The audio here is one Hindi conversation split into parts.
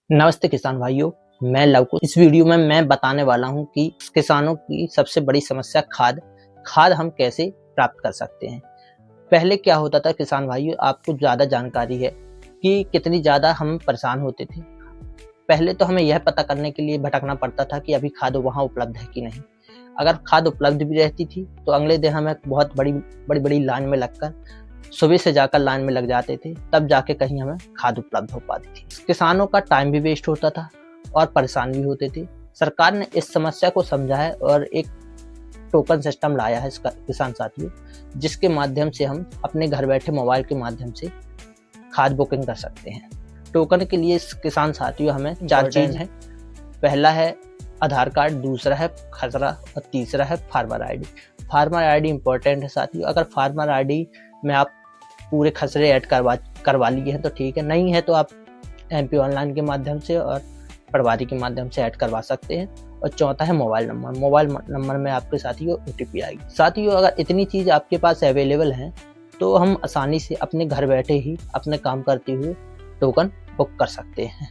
नमस्ते किसान भाइयों, मैं लवकुश। इस वीडियो में मैं बताने वाला हूं कि किसानों की सबसे बड़ी समस्या खाद हम कैसे प्राप्त कर सकते हैं। पहले क्या होता था किसान भाइयों, आपको ज़्यादा जानकारी है कि कितनी ज़्यादा हम परेशान होते थे। पहले तो हमें यह पता करने के लिए भटकना पड़ता था कि अभी खाद वहाँ उपलब्ध है कि नहीं। अगर खाद उपलब्ध भी रहती थी तो अगले दिन हमें बहुत बड़ी लाइन में लगकर सुबह से जाकर लाइन में लग जाते थे, तब जाके कहीं हमें खाद उपलब्ध हो पाती थी। किसानों का टाइम भी वेस्ट होता था और परेशान भी होते थे। सरकार ने इस समस्या को समझा है और एक टोकन सिस्टम लाया है इसका किसान साथियों, जिसके माध्यम से हम अपने घर बैठे मोबाइल के माध्यम से खाद बुकिंग कर सकते हैं। टोकन के लिए किसान साथियों हमें 4 चीज है। पहला है आधार कार्ड, दूसरा है खसरा और तीसरा है farmer ID. Farmer ID important है साथियों। अगर फार्मर आईडी में आप पूरे खसरे ऐड करवा लिए हैं तो ठीक है, नहीं है तो आप MP ऑनलाइन के माध्यम से और पटवारी के माध्यम से ऐड करवा सकते हैं। और चौथा है मोबाइल नंबर में आपके साथियों OTP आएगी। साथियों, अगर इतनी चीज़ आपके पास अवेलेबल हैं तो हम आसानी से अपने घर बैठे ही अपने काम करते हुए टोकन बुक कर सकते हैं।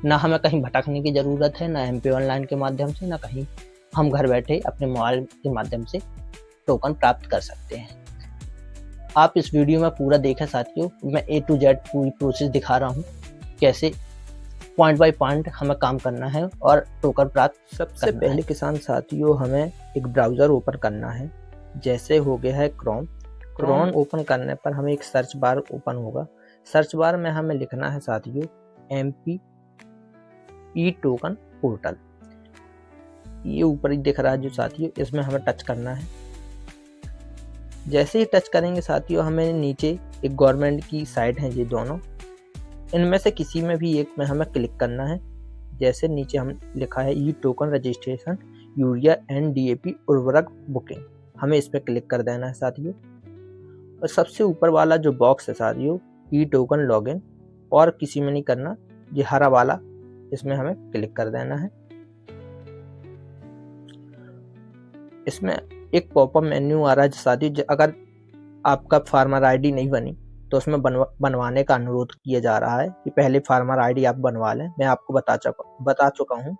ना हमें कहीं भटकने की ज़रूरत है, ना MP ऑनलाइन के माध्यम से, ना कहीं। हम घर बैठे अपने मोबाइल के माध्यम से टोकन प्राप्त कर सकते हैं। आप इस वीडियो में पूरा देखें साथियों, मैं A to Z पूरी प्रोसेस दिखा रहा हूँ, कैसे पॉइंट बाय पॉइंट हमें काम करना है और टोकन प्राप्त। सबसे पहले किसान साथियों हमें एक ब्राउज़र ओपन करना है। जैसे हो गया है क्रोम ओपन करने पर हमें एक सर्च बार ओपन होगा। सर्च बार में हमें लिखना है साथियों MP ई-टोकन पोर्टल। ये ऊपर ही दिख रहा है जो साथियों, इसमें हमें टच करना है। जैसे ही टच करेंगे साथियों, हमें नीचे एक गवर्नमेंट की साइट है, ये दोनों, इनमें से किसी में भी एक में हमें क्लिक करना है। जैसे नीचे हम लिखा है ई-टोकन रजिस्ट्रेशन यूरिया एंड DAP उर्वरक बुकिंग, हमें इस पर क्लिक कर देना है साथियों। और सबसे ऊपर वाला जो बॉक्स है साथियों ई-टोकन लॉगिन, और किसी में नहीं करना, ये हरा वाला, इसमें हमें क्लिक कर देना है। इसमें एक पॉपअप मेन्यू आ रहा है साथियों। अगर आपका फार्मर आईडी नहीं बनी तो उसमें बनवाने का अनुरोध किया जा रहा है कि पहले फार्मर आईडी आप बनवा लें। मैं आपको बता चुका हूँ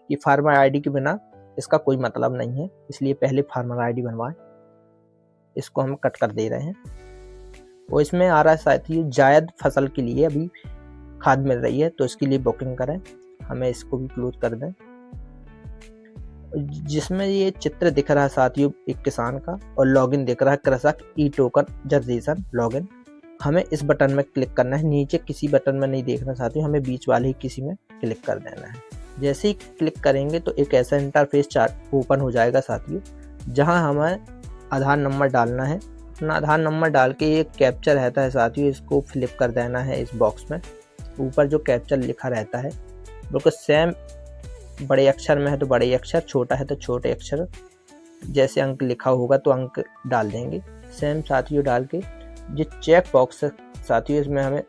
कि फार्मर आईडी के बिना इसका कोई मतलब नहीं है, इसलिए पहले फार्मर आईडी बनवाएं। इसको हम कट कर दे रहे हैं। और इसमें आ रहा है साथियों जायद फसल के लिए अभी खाद मिल रही है, तो इसके लिए बुकिंग करें। हमें इसको भी क्लोज कर दें। जिसमें ये चित्र दिख रहा है साथियों एक किसान का, और लॉगिन दिख रहा है कृषक ई-टोकन रजिस्ट्रेशन लॉगिन, हमें इस बटन में क्लिक करना है। नीचे किसी बटन में नहीं देखना साथियों, हमें बीच वाले ही किसी में क्लिक कर देना है। जैसे ही क्लिक करेंगे तो एक ऐसा इंटरफेस चार्ट ओपन हो जाएगा साथियों, जहां हमें आधार नंबर डालना है। अपना आधार नंबर डाल के एक कैप्चर रहता है साथियों, इसको फिलिप कर देना है इस बॉक्स में। ऊपर जो कैप्चर लिखा रहता है बिल्कुल सेम, बड़े अक्षर में है तो बड़े अक्षर, छोटा है तो छोटे अक्षर, जैसे अंक लिखा होगा तो अंक डाल देंगे सेम साथियों। डाल के जो चेक बॉक्स है साथियों, इसमें हमें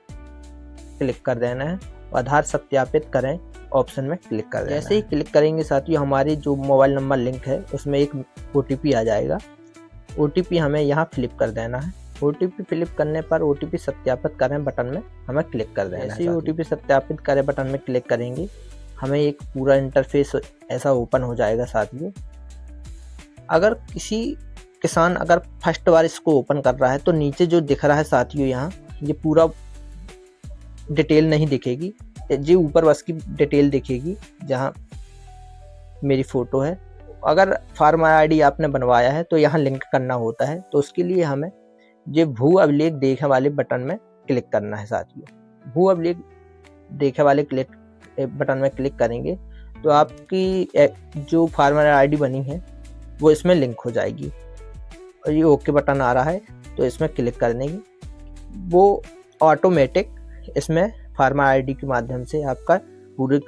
क्लिक कर देना है। आधार सत्यापित करें ऑप्शन में क्लिक कर देना है। जैसे ही क्लिक करेंगे साथियों, हमारी जो मोबाइल नंबर लिंक है उसमें एक OTP आ जाएगा। OTP हमें यहाँ फिलिप कर देना है। OTP फिलिप करने पर OTP सत्यापित करें बटन में हमें क्लिक कर देना है। जैसे ही OTP सत्यापित करें बटन में क्लिक करेंगे, हमें एक पूरा इंटरफेस ऐसा ओपन हो जाएगा साथियों। अगर किसी किसान अगर फर्स्ट बार इसको ओपन कर रहा है तो नीचे जो दिख रहा है साथियों यहाँ, ये पूरा डिटेल नहीं दिखेगी, ये ऊपर बस की डिटेल दिखेगी जहाँ मेरी फ़ोटो है। अगर फार्मर आईडी आपने बनवाया है तो यहाँ लिंक करना होता है, तो उसके लिए हमें ये भू अभिलेख देखे वाले बटन में क्लिक करना है साथियों। भू अभिलेख देखे वाले बटन में क्लिक करेंगे तो आपकी जो फार्मर आईडी बनी है वो इसमें लिंक हो जाएगी। और ये ओके बटन आ रहा है तो इसमें क्लिक करने की वो ऑटोमेटिक इसमें फार्मर आईडी के माध्यम से आपका पूरे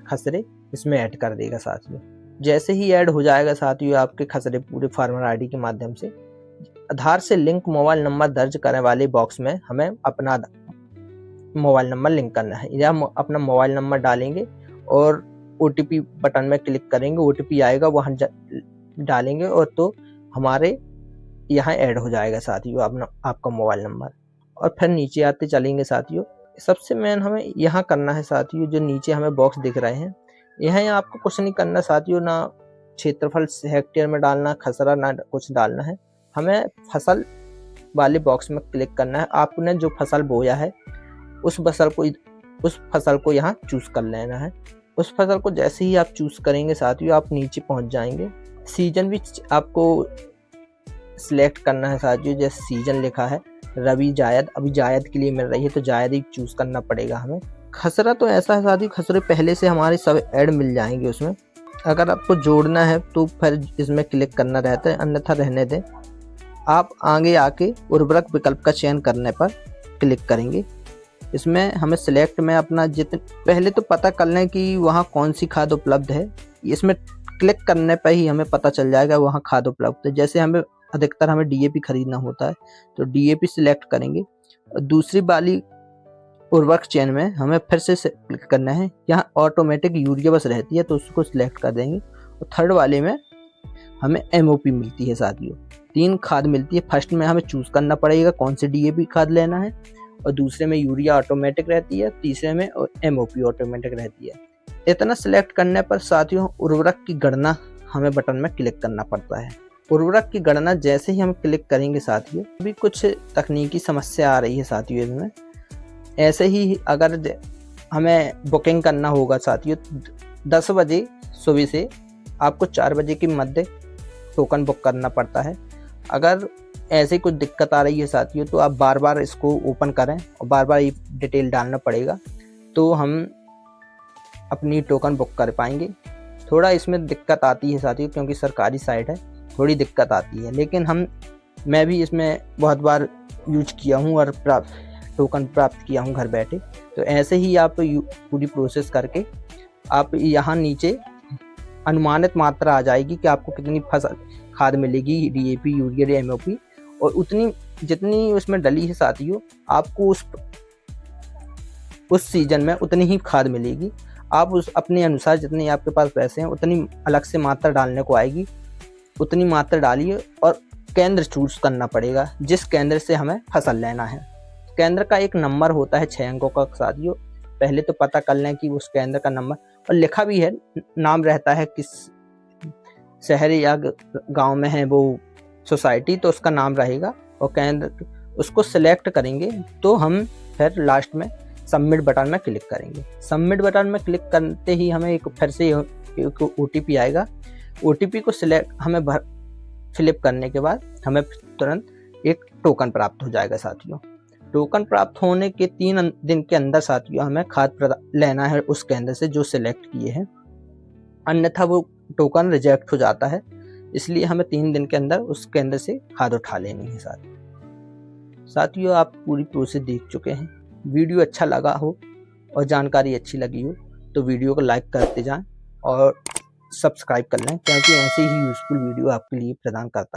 खसरे इसमें ऐड कर देगा साथियों। जैसे ही ऐड हो जाएगा साथियों आपके खसरे पूरे फार्मर आईडी के माध्यम से, आधार से लिंक मोबाइल नंबर दर्ज करने वाले बॉक्स में हमें अपना मोबाइल नंबर लिंक करना है। या अपना मोबाइल नंबर डालेंगे और OTP बटन में क्लिक करेंगे, OTP आएगा वहाँ डालेंगे और तो हमारे यहाँ ऐड हो जाएगा साथियों आपका मोबाइल नंबर। और फिर नीचे आते चलेंगे साथियों, सबसे मेन हमें यहाँ करना है साथियों, जो नीचे हमें बॉक्स दिख रहे हैं, यहाँ आपको कुछ नहीं करना साथियों, ना क्षेत्रफल हेक्टेयर में डालना, खसरा ना कुछ डालना है। हमें फसल वाले बॉक्स में क्लिक करना है। आपने जो फसल बोया है उस फसल को यहाँ चूज कर लेना है। उस फसल को जैसे ही आप चूज करेंगे साथियों, आप नीचे पहुंच जाएंगे। सीजन भी आपको सिलेक्ट करना है साथियों, जैसे सीजन लिखा है रबी जायद, अभी जायद के लिए मिल रही है तो जायद ही चूज करना पड़ेगा हमें। खसरा तो ऐसा है साथियों, खसरे पहले से हमारे सब ऐड मिल जाएंगे उसमें। अगर आपको जोड़ना है तो फिर इसमें क्लिक करना रहता है, अन्यथा रहने दें। आप आगे आके उर्वरक विकल्प का चयन करने पर क्लिक करेंगे। इसमें हमें सिलेक्ट में अपना पहले तो पता कर लें कि वहाँ कौन सी खाद उपलब्ध है। इसमें क्लिक करने पर ही हमें पता चल जाएगा वहाँ खाद उपलब्ध है। जैसे अधिकतर हमें डीएपी खरीदना होता है तो डीएपी सिलेक्ट करेंगे। दूसरी वाली उर्वरक चयन में हमें फिर से क्लिक करना है। यहाँ ऑटोमेटिक यूरिया बस रहती है तो उसको सिलेक्ट कर देंगे। और थर्ड वाले में हमें एमओपी मिलती है साथियों, 3 खाद मिलती है। फर्स्ट में हमें चूज करना पड़ेगा कौन सी डीएपी खाद लेना है, और दूसरे में यूरिया ऑटोमेटिक रहती है, तीसरे में एमओपी ऑटोमेटिक रहती है। इतना सिलेक्ट करने पर साथियों उर्वरक की गणना हमें बटन में क्लिक करना पड़ता है। उर्वरक की गणना जैसे ही हम क्लिक करेंगे साथियों, अभी कुछ तकनीकी समस्या आ रही है साथियों इसमें। ऐसे ही अगर हमें बुकिंग करना होगा साथियों, 10 बजे सुबह से आपको 4 बजे के मध्य टोकन बुक करना पड़ता है। अगर ऐसे कुछ दिक्कत आ रही है साथियों तो आप बार बार इसको ओपन करें और बार बार ये डिटेल डालना पड़ेगा, तो हम अपनी टोकन बुक कर पाएंगे। थोड़ा इसमें दिक्कत आती है साथियों, क्योंकि सरकारी साइट है, थोड़ी दिक्कत आती है, लेकिन मैं भी इसमें बहुत बार यूज किया हूँ और टोकन प्राप्त किया हूँ घर बैठे। तो ऐसे ही आप पूरी प्रोसेस करके आप यहाँ नीचे अनुमानित मात्रा आ जाएगी कि आपको कितनी खाद मिलेगी, डीएपी, यूरिया, एमओपी, और उतनी जितनी उसमें डली है साथियों, आपको उस सीजन में उतनी ही खाद मिलेगी। आप उस अपने अनुसार जितने आपके पास पैसे हैं उतनी अलग से मात्रा डालने को आएगी, उतनी मात्रा डालिए। और केंद्र चूज करना पड़ेगा जिस केंद्र से हमें फसल लेना है। केंद्र का एक नंबर होता है 6 अंकों का साथियों, पहले तो पता कर लें कि उस केंद्र का नंबर, और लिखा भी है, नाम रहता है किस शहर या गांव में है वो सोसाइटी, तो उसका नाम रहेगा। और केंद्र उसको सिलेक्ट करेंगे तो हम फिर लास्ट में सबमिट बटन में क्लिक करेंगे। सबमिट बटन में क्लिक करते ही हमें फिर से एक ओटीपी आएगा। ओटीपी को हमें फिलिप करने के बाद हमें तुरंत एक टोकन प्राप्त हो जाएगा साथियों। टोकन प्राप्त होने के 3 दिन के अंदर साथियों हमें खाद लेना है उस केंद्र से जो सिलेक्ट किए हैं, अन्यथा वो टोकन रिजेक्ट हो जाता है। इसलिए हमें 3 दिन के अंदर उस केंद्र से खाद उठा लेनी है साथियों। आप पूरी प्रोसेस देख चुके हैं। वीडियो अच्छा लगा हो और जानकारी अच्छी लगी हो तो वीडियो को लाइक करते जाएं और सब्सक्राइब कर लें, क्योंकि ऐसे ही यूजफुल वीडियो आपके लिए प्रदान करता है।